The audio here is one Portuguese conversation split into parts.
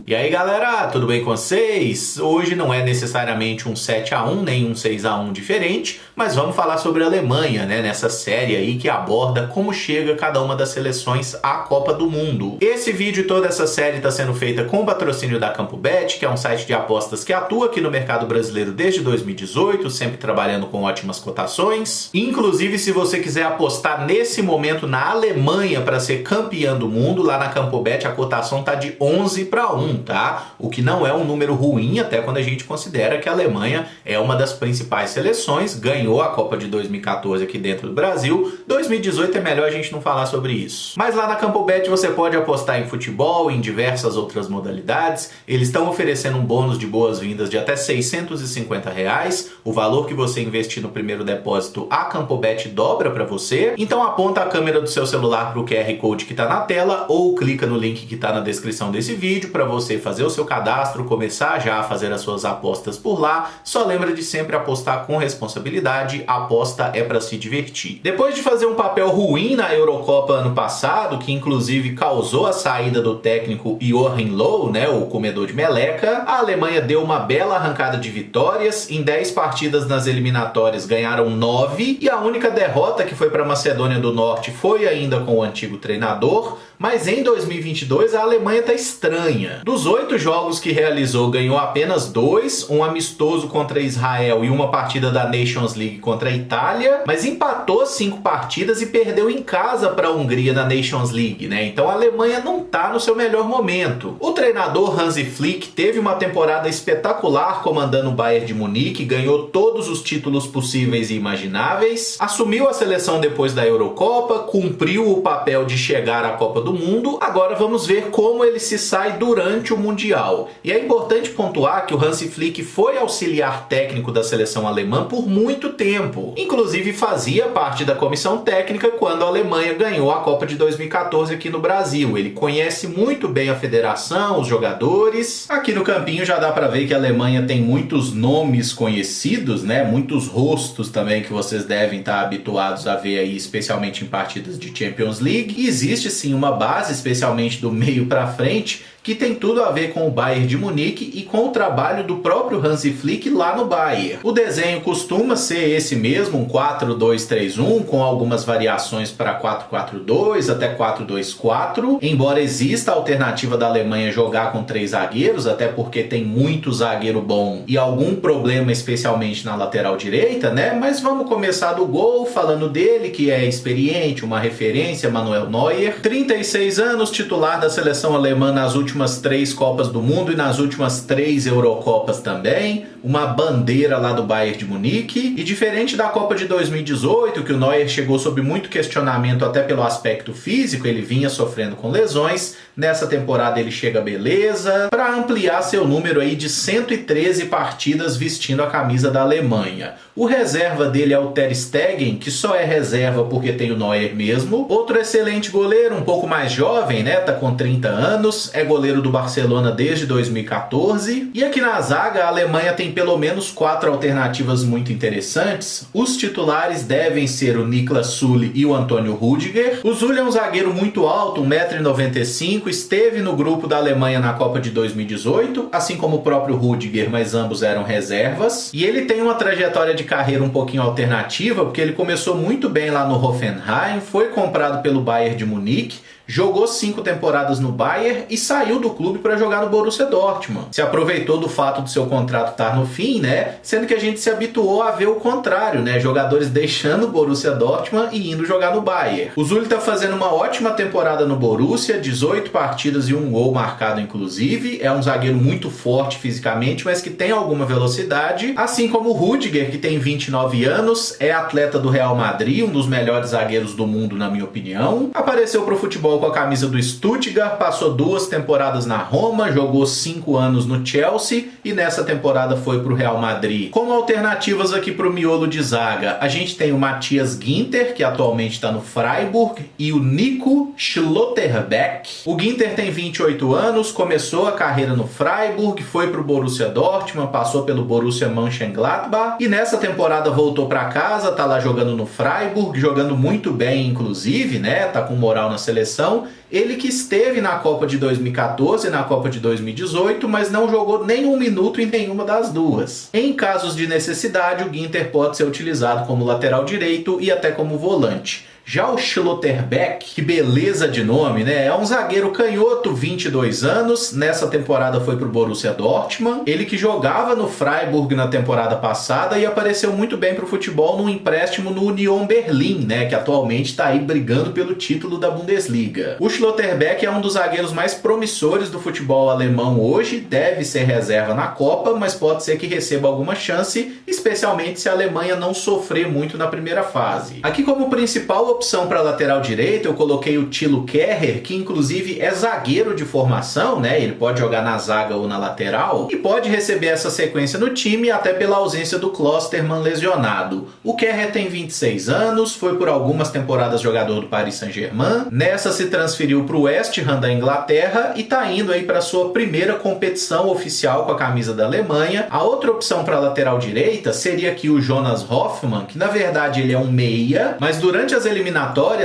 E aí galera, tudo bem com vocês? Hoje não é necessariamente um 7-1 nem um 6-1 diferente, mas vamos falar sobre a Alemanha, né? Nessa série aí que aborda como chega cada uma das seleções à Copa do Mundo. Esse vídeo e toda essa série está sendo feita com o patrocínio da CampoBet, que é um site de apostas que atua aqui no mercado brasileiro desde 2018, sempre trabalhando com ótimas cotações. Inclusive, se você quiser apostar nesse momento na Alemanha para ser campeã do mundo, lá na CampoBet a cotação tá de 11-1, tá? O que não é um número ruim, até quando a gente considera que a Alemanha é uma das principais seleções, ganhou a Copa de 2014 aqui dentro do Brasil. 2018 é melhor a gente não falar sobre isso. Mas lá na CampoBet você pode apostar em futebol, em diversas outras modalidades. Eles estão oferecendo um bônus de boas-vindas de até R$650. O valor que você investir no primeiro depósito, a CampoBet dobra para você. Então aponta a câmera do seu celular para o QR Code que está na tela ou clica no link que está na descrição desse vídeo para você fazer o seu cadastro, começar já a fazer as suas apostas por lá. Só lembra de sempre apostar com responsabilidade, a aposta é para se divertir. Depois de fazer um papel ruim na Eurocopa ano passado, que inclusive causou a saída do técnico Joachim Löw, né, o comedor de meleca, a Alemanha deu uma bela arrancada de vitórias. Em 10 partidas nas eliminatórias ganharam 9 e a única derrota, que foi para a Macedônia do Norte, foi ainda com o antigo treinador. Mas em 2022 a Alemanha tá estranha. Dos 8 jogos que realizou, ganhou apenas 2, um amistoso contra Israel e uma partida da Nations League contra a Itália, mas empatou 5 partidas e perdeu em casa para a Hungria na Nations League, né? Então a Alemanha não tá no seu melhor momento. O treinador Hansi Flick teve uma temporada espetacular comandando o Bayern de Munique, ganhou todos os títulos possíveis e imagináveis, assumiu a seleção depois da Eurocopa, cumpriu o papel de chegar à Copa do Mundo. Agora vamos ver como ele se sai durante o Mundial. E é importante pontuar que o Hansi Flick foi auxiliar técnico da seleção alemã por muito tempo. Inclusive fazia parte da comissão técnica quando a Alemanha ganhou a Copa de 2014 aqui no Brasil. Ele conhece muito bem a federação, os jogadores. Aqui no campinho já dá para ver que a Alemanha tem muitos nomes conhecidos, né? Muitos rostos também que vocês devem estar habituados a ver aí, especialmente em partidas de Champions League. E existe sim uma base, especialmente do meio para frente, que tem tudo a ver com o Bayern de Munique e com o trabalho do próprio Hansi Flick lá no Bayern. O desenho costuma ser esse mesmo, um 4-2-3-1, com algumas variações para 4-4-2 até 4-2-4, embora exista a alternativa da Alemanha jogar com 3 zagueiros, até porque tem muito zagueiro bom e algum problema especialmente na lateral direita, né? Mas vamos começar do gol, falando dele, que é experiente, uma referência, Manuel Neuer, 36 anos, titular da seleção alemã nas últimas 3 Copas do Mundo e nas últimas 3 Eurocopas também, uma bandeira lá do Bayern de Munique. E diferente da Copa de 2018, que o Neuer chegou sob muito questionamento até pelo aspecto físico, ele vinha sofrendo com lesões, nessa temporada ele chega beleza, para ampliar seu número aí de 113 partidas vestindo a camisa da Alemanha. O reserva dele é o Ter Stegen, que só é reserva porque tem o Neuer mesmo. Outro excelente goleiro, um pouco mais jovem, né? Tá com 30 anos, é goleiro do Barcelona desde 2014. E aqui na zaga, a Alemanha tem pelo menos 4 alternativas muito interessantes. Os titulares devem ser o Niklas Süle e o Antônio Rüdiger. O Süle é um zagueiro muito alto, 1,95 m, esteve no grupo da Alemanha na Copa de 2018, assim como o próprio Rüdiger, mas ambos eram reservas. E ele tem uma trajetória de carreira um pouquinho alternativa, porque ele começou muito bem lá no Hoffenheim, foi comprado pelo Bayern de Munique, jogou 5 temporadas no Bayern e saiu do clube para jogar no Borussia Dortmund. Se aproveitou do fato do seu contrato estar no fim, né? Sendo que a gente se habituou a ver o contrário, né? Jogadores deixando o Borussia Dortmund e indo jogar no Bayern. O Süle está fazendo uma ótima temporada no Borussia, 18 partidas e 1 gol marcado inclusive. É um zagueiro muito forte fisicamente, mas que tem alguma velocidade. Assim como o Rüdiger, que tem 29 anos, é atleta do Real Madrid, um dos melhores zagueiros do mundo na minha opinião. Apareceu pro futebol com a camisa do Stuttgart, passou 2 temporadas na Roma, jogou 5 anos no Chelsea e nessa temporada foi para o Real Madrid. Como alternativas aqui para o miolo de zaga, a gente tem o Matthias Ginter, que atualmente está no Freiburg, e o Nico Schlotterbeck. O Ginter tem 28 anos, começou a carreira no Freiburg, foi para o Borussia Dortmund, passou pelo Borussia Mönchengladbach e nessa temporada voltou para casa, tá lá jogando no Freiburg, jogando muito bem inclusive, né? Tá com moral na seleção. seleção, ele que esteve na Copa de 2014 e na Copa de 2018, mas não jogou nem um minuto em nenhuma das duas. Em casos de necessidade, o Ginter pode ser utilizado como lateral direito e até como volante. Já o Schlotterbeck, que beleza de nome, né? É um zagueiro canhoto, 22 anos. Nessa temporada foi pro Borussia Dortmund. Ele que jogava no Freiburg na temporada passada e apareceu muito bem pro futebol num empréstimo no Union Berlin, né? Que atualmente está aí brigando pelo título da Bundesliga. O Schlotterbeck é um dos zagueiros mais promissores do futebol alemão hoje. Deve ser reserva na Copa, mas pode ser que receba alguma chance, especialmente se a Alemanha não sofrer muito na primeira fase. Aqui como principal opção para lateral direito, eu coloquei o Thilo Kehrer, que inclusive é zagueiro de formação, né? Ele pode jogar na zaga ou na lateral e pode receber essa sequência no time até pela ausência do Klostermann lesionado. O Kehrer tem 26 anos, foi por algumas temporadas jogador do Paris Saint-Germain, nessa se transferiu para o West Ham da Inglaterra e está indo aí para sua primeira competição oficial com a camisa da Alemanha. A outra opção para lateral direita seria aqui o Jonas Hoffmann, que na verdade ele é um meia, mas durante as eliminatórias,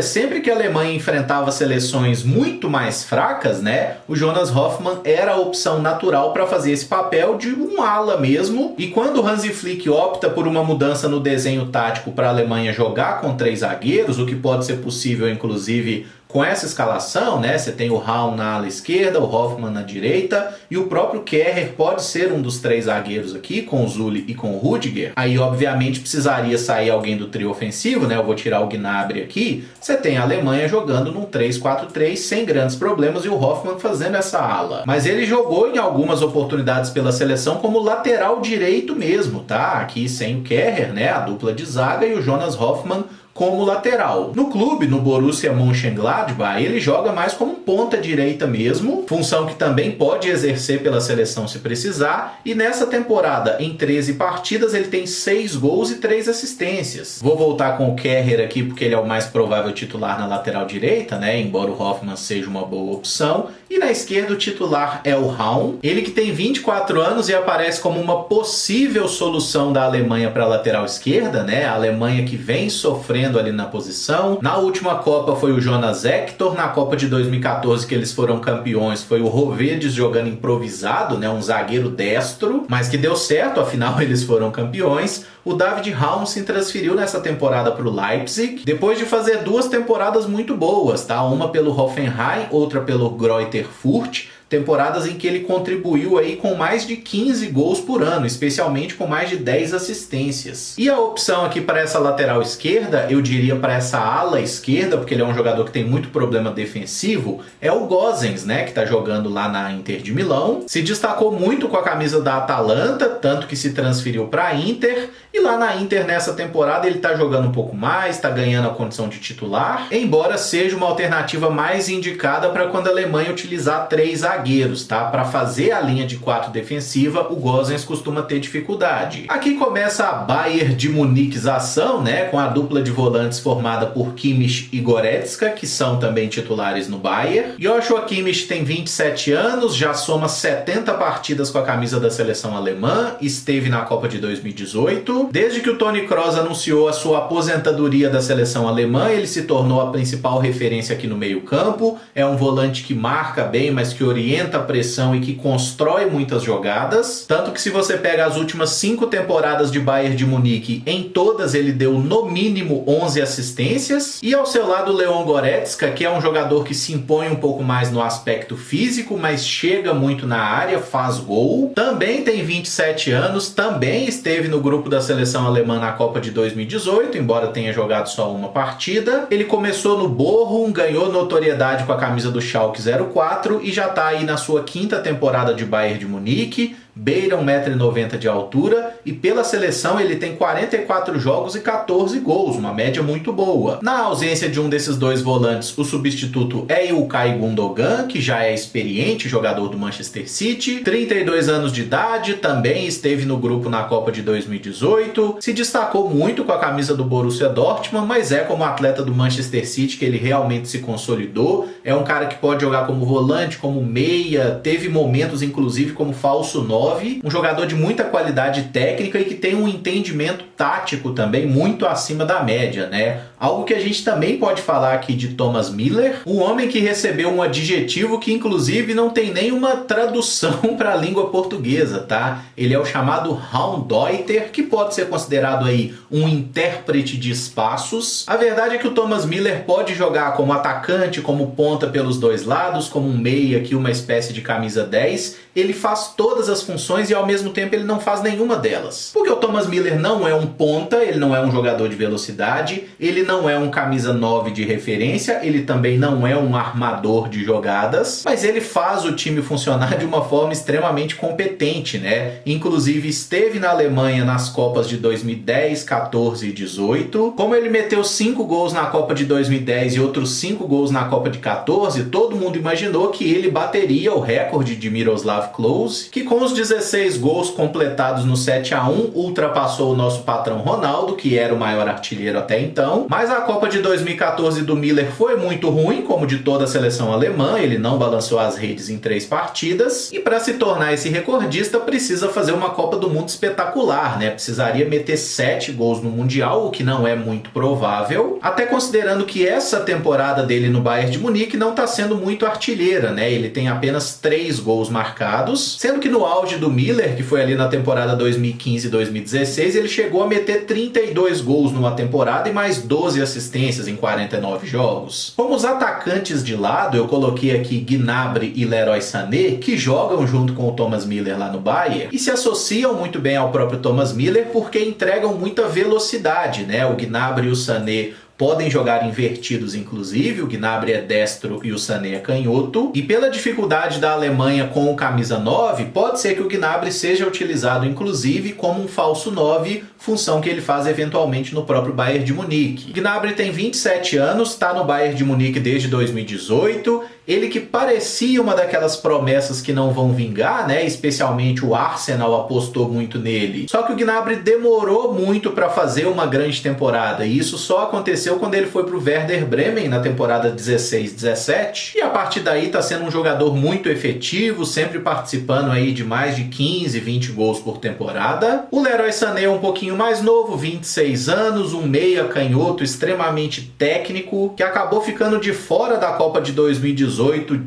sempre que a Alemanha enfrentava seleções muito mais fracas, né, o Jonas Hoffmann era a opção natural para fazer esse papel de um ala mesmo. E quando o Hansi Flick opta por uma mudança no desenho tático para a Alemanha jogar com 3 zagueiros, o que pode ser possível inclusive com essa escalação, né, você tem o Raum na ala esquerda, o Hoffmann na direita e o próprio Kehrer pode ser um dos 3 zagueiros aqui, com o Zule e com o Rudiger. Aí, obviamente, precisaria sair alguém do trio ofensivo, né, eu vou tirar o Gnabry aqui. Você tem a Alemanha jogando num 3-4-3 sem grandes problemas e o Hoffmann fazendo essa ala. Mas ele jogou em algumas oportunidades pela seleção como lateral direito mesmo, tá? Aqui sem o Kehrer, né, a dupla de zaga, e o Jonas Hoffmann como lateral. No clube, no Borussia Mönchengladbach, ele joga mais como ponta direita mesmo, função que também pode exercer pela seleção se precisar, e nessa temporada, em 13 partidas, ele tem 6 gols e 3 assistências. Vou voltar com o Kehrer aqui porque ele é o mais provável titular na lateral direita, né, embora o Hoffmann seja uma boa opção. E na esquerda o titular é o Raum, ele que tem 24 anos e aparece como uma possível solução da Alemanha para a lateral esquerda, né? A Alemanha que vem sofrendo ali na posição. Na última Copa foi o Jonas Hector, na Copa de 2014 que eles foram campeões foi o Rovedes jogando improvisado, né? Um zagueiro destro, mas que deu certo, afinal eles foram campeões. O David Raum se transferiu nessa temporada para o Leipzig, depois de fazer 2 temporadas muito boas, tá? Uma pelo Hoffenheim, outra pelo Greuther Fürth, temporadas em que ele contribuiu aí com mais de 15 gols por ano, especialmente com mais de 10 assistências. E a opção aqui para essa lateral esquerda, eu diria para essa ala esquerda, porque ele é um jogador que tem muito problema defensivo, é o Gosens, né, que está jogando lá na Inter de Milão. Se destacou muito com a camisa da Atalanta, tanto que se transferiu para a Inter, e lá na Inter nessa temporada ele está jogando um pouco mais, está ganhando a condição de titular, embora seja uma alternativa mais indicada para quando a Alemanha utilizar 3 zagueiros, tá? Para fazer a linha de 4 defensiva, o Gosens costuma ter dificuldade. Aqui começa a Bayern de Munichização, né? Com a dupla de volantes formada por Kimmich e Goretzka, que são também titulares no Bayern. Joshua Kimmich tem 27 anos, já soma 70 partidas com a camisa da seleção alemã, esteve na Copa de 2018. Desde que o Toni Kroos anunciou a sua aposentadoria da seleção alemã, ele se tornou a principal referência aqui no meio-campo. É um volante que marca bem, mas que orienta a pressão e que constrói muitas jogadas. Tanto que se você pega as últimas 5 temporadas de Bayern de Munique, em todas ele deu no mínimo 11 assistências. E ao seu lado o Leon Goretzka, que é um jogador que se impõe um pouco mais no aspecto físico, mas chega muito na área, faz gol. Também tem 27 anos, também esteve no grupo da seleção alemã na Copa de 2018, embora tenha jogado só uma partida. Ele começou no Bochum, ganhou notoriedade com a camisa do Schalke 04 e já está aí na sua 5ª temporada de Bayern de Munique, beira 1,90 m de altura e pela seleção ele tem 44 jogos e 14 gols, uma média muito boa. Na ausência de um desses 2 volantes, o substituto é Ilkay Gundogan, que já é experiente jogador do Manchester City, 32 anos de idade, também esteve no grupo na Copa de 2018, se destacou muito com a camisa do Borussia Dortmund, mas é como atleta do Manchester City que ele realmente se consolidou. É um cara que pode jogar como volante, como meia, teve momentos inclusive como falso 9, um jogador de muita qualidade técnica e que tem um entendimento tático também muito acima da média, né? Algo que a gente também pode falar aqui de Thomas Müller, um homem que recebeu um adjetivo que inclusive não tem nenhuma tradução para a língua portuguesa, tá? Ele é o chamado Raumdeuter, que pode ser considerado aí um intérprete de espaços. A verdade é que o Thomas Müller pode jogar como atacante, como ponta pelos dois lados, como um meia aqui, uma espécie de camisa 10. Ele faz todas as funções e ao mesmo tempo ele não faz nenhuma delas. Porque o Thomas Müller não é um ponta, ele não é um jogador de velocidade, ele não é um camisa 9 de referência, ele também não é um armador de jogadas, mas ele faz o time funcionar de uma forma extremamente competente, né? Inclusive esteve na Alemanha nas Copas de 2010, 14 e 18. Como ele meteu 5 gols na Copa de 2010 e outros 5 gols na Copa de 14, todo mundo imaginou que ele bateria o recorde de Miroslav Klose, que com os 16 gols completados no 7-1 ultrapassou o nosso patrão Ronaldo, que era o maior artilheiro até então. Mas a Copa de 2014 do Müller foi muito ruim, como de toda a seleção alemã, ele não balançou as redes em 3 partidas, e para se tornar esse recordista precisa fazer uma Copa do Mundo espetacular, né? Precisaria meter 7 gols no Mundial, o que não é muito provável, até considerando que essa temporada dele no Bayern de Munique não está sendo muito artilheira, né? Ele tem apenas 3 gols marcados, sendo que no auge do Müller, que foi ali na temporada 2015-2016, ele chegou a meter 32 gols numa temporada e mais 12 assistências em 49 jogos. Como os atacantes de lado, eu coloquei aqui Gnabry e Leroy Sané, que jogam junto com o Thomas Müller lá no Bayern e se associam muito bem ao próprio Thomas Müller porque entregam muita velocidade, né? O Gnabry e o Sané podem jogar invertidos, inclusive. O Gnabry é destro e o Sané é canhoto. E pela dificuldade da Alemanha com o camisa 9, pode ser que o Gnabry seja utilizado, inclusive, como um falso 9, função que ele faz eventualmente no próprio Bayern de Munique. Gnabry tem 27 anos, está no Bayern de Munique desde 2018. Ele que parecia uma daquelas promessas que não vão vingar, né? Especialmente o Arsenal apostou muito nele. Só que o Gnabry demorou muito para fazer uma grande temporada. E isso só aconteceu quando ele foi para o Werder Bremen na temporada 16-17. E a partir daí está sendo um jogador muito efetivo, sempre participando aí de mais de 15, 20 gols por temporada. O Leroy Sané é um pouquinho mais novo, 26 anos, um meia canhoto extremamente técnico, que acabou ficando de fora da Copa de 2018.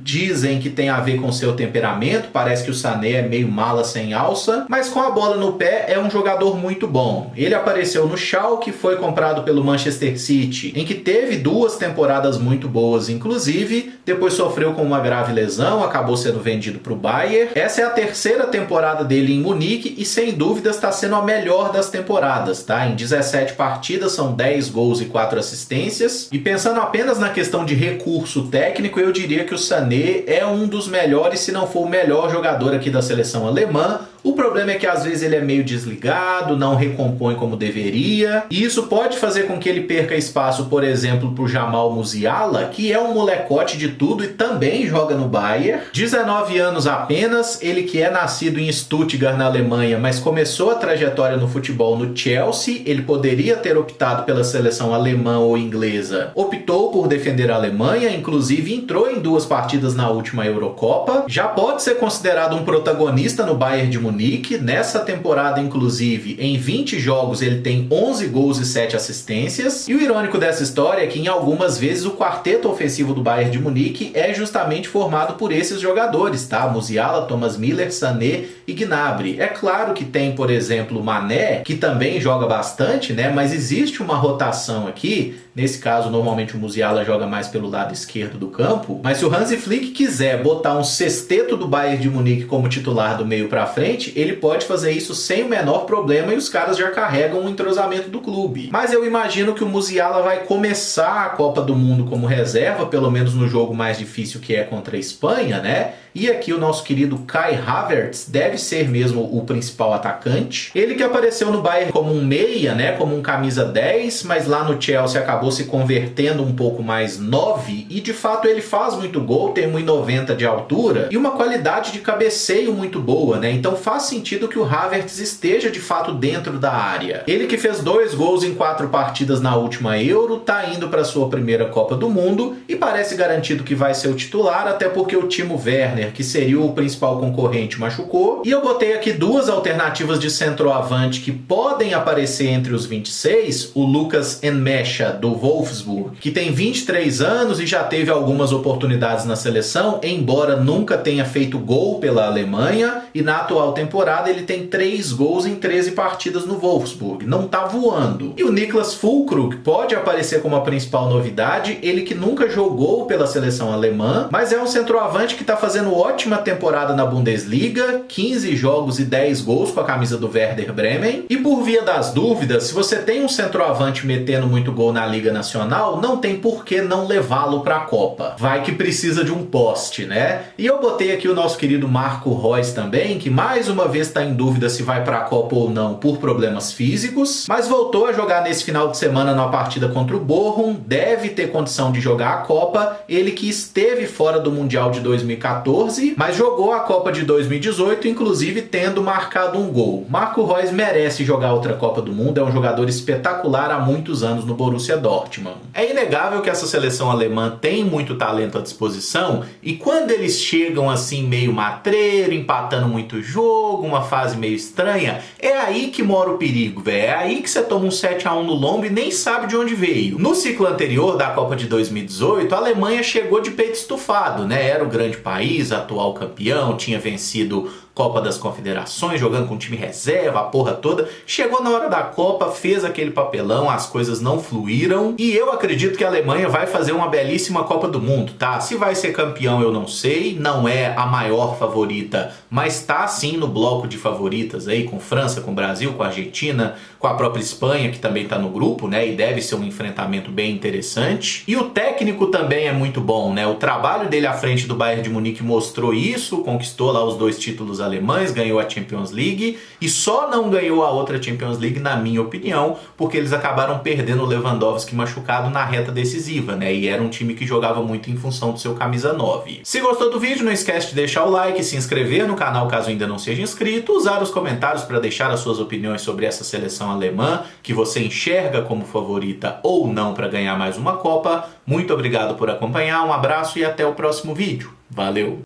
Dizem que tem a ver com seu temperamento, parece que o Sané é meio mala sem alça, mas com a bola no pé é um jogador muito bom. Ele apareceu no Schalke, foi comprado pelo Manchester City, em que teve 2 temporadas muito boas, inclusive, depois sofreu com uma grave lesão, acabou sendo vendido para o Bayern. Essa é a 3ª temporada dele em Munique e sem dúvidas está sendo a melhor das temporadas, tá? Em 17 partidas são 10 gols e 4 assistências, e pensando apenas na questão de recurso técnico, eu diria que o Sané é um dos melhores, se não for o melhor jogador aqui da seleção alemã. O problema é que às vezes ele é meio desligado, não recompõe como deveria, e isso pode fazer com que ele perca espaço, por exemplo, para o Jamal Musiala, que é um molecote de tudo e também joga no Bayern. 19 anos apenas, ele que é nascido em Stuttgart, na Alemanha, mas começou a trajetória no futebol no Chelsea. Ele poderia ter optado pela seleção alemã ou inglesa, optou por defender a Alemanha, inclusive entrou em 2 partidas na última Eurocopa, já pode ser considerado um protagonista no Bayern de Munique. Nessa temporada, inclusive, em 20 jogos ele tem 11 gols e 7 assistências. E o irônico dessa história é que em algumas vezes o quarteto ofensivo do Bayern de Munique é justamente formado por esses jogadores, tá? Musiala, Thomas Müller, Sané e Gnabry. É claro que tem, por exemplo, o Mané, que também joga bastante, né? Mas existe uma rotação aqui. Nesse caso, normalmente o Musiala joga mais pelo lado esquerdo do campo. Mas se o Hansi Flick quiser botar um sexteto do Bayern de Munique como titular do meio para frente, ele pode fazer isso sem o menor problema e os caras já carregam o entrosamento do clube. Mas eu imagino que o Musiala vai começar a Copa do Mundo como reserva, pelo menos no jogo mais difícil, que é contra a Espanha, né? E aqui o nosso querido Kai Havertz deve ser mesmo o principal atacante. Ele que apareceu no Bayern como um meia, né? Como um camisa 10, mas lá no Chelsea acabou se convertendo um pouco mais 9 e de fato ele faz muito gol, tem 1,90 de altura e uma qualidade de cabeceio muito boa, né? Então faz sentido que o Havertz esteja de fato dentro da área. Ele que fez 2 gols em 4 partidas na última Euro, tá indo para sua primeira Copa do Mundo e parece garantido que vai ser o titular, até porque o Timo Werner, que seria o principal concorrente, machucou. E eu botei aqui 2 alternativas de centroavante que podem aparecer entre os 26, o Lucas Enmecha, do Wolfsburg, que tem 23 anos e já teve algumas oportunidades na seleção, embora nunca tenha feito gol pela Alemanha, e na atual temporada ele tem 3 gols em 13 partidas no Wolfsburg, não tá voando. E o Niklas Füllkrug pode aparecer como a principal novidade, ele que nunca jogou pela seleção alemã, mas é um centroavante que tá fazendo ótima temporada na Bundesliga, 15 jogos e 10 gols com a camisa do Werder Bremen. E por via das dúvidas, se você tem um centroavante metendo muito gol na Liga Nacional, não tem por que não levá-lo para a Copa. Vai que precisa de um poste, né? E eu botei aqui o nosso querido Marco Reus também, que mais uma vez está em dúvida se vai para a Copa ou não por problemas físicos, mas voltou a jogar nesse final de semana na partida contra o Bochum, deve ter condição de jogar a Copa, ele que esteve fora do Mundial de 2014, mas jogou a Copa de 2018, inclusive tendo marcado um gol. Marco Reus merece jogar outra Copa do Mundo, é um jogador espetacular há muitos anos no Borussia Dortmund. É inegável que essa seleção alemã tem muito talento à disposição, e quando eles chegam assim meio matreiro, empatando muito jogo, uma fase meio estranha, é aí que mora o perigo, velho. É aí que você toma um 7-1 no lombo e nem sabe de onde veio. No ciclo anterior da Copa de 2018, a Alemanha chegou de peito estufado, né? Era o grande país, atual campeão, tinha vencido Copa das Confederações, jogando com time reserva, a porra toda. Chegou na hora da Copa, fez aquele papelão, as coisas não fluíram. E eu acredito que a Alemanha vai fazer uma belíssima Copa do Mundo, tá? Se vai ser campeão eu não sei, não é a maior favorita, mas tá sim no bloco de favoritas aí, com França, com Brasil, com Argentina, com a própria Espanha, que também tá no grupo, né? E deve ser um enfrentamento bem interessante. E o técnico também é muito bom, né? O trabalho dele à frente do Bayern de Munique mostrou isso, conquistou lá os 2 títulos alemães, ganhou a Champions League e só não ganhou a outra Champions League, na minha opinião, porque eles acabaram perdendo o Lewandowski machucado na reta decisiva, né? E era um time que jogava muito em função do seu camisa 9. Se gostou do vídeo, não esquece de deixar o like, se inscrever no canal caso ainda não seja inscrito, usar os comentários para deixar as suas opiniões sobre essa seleção alemã, que você enxerga como favorita ou não para ganhar mais uma Copa. Muito obrigado por acompanhar, um abraço e até o próximo vídeo. Valeu!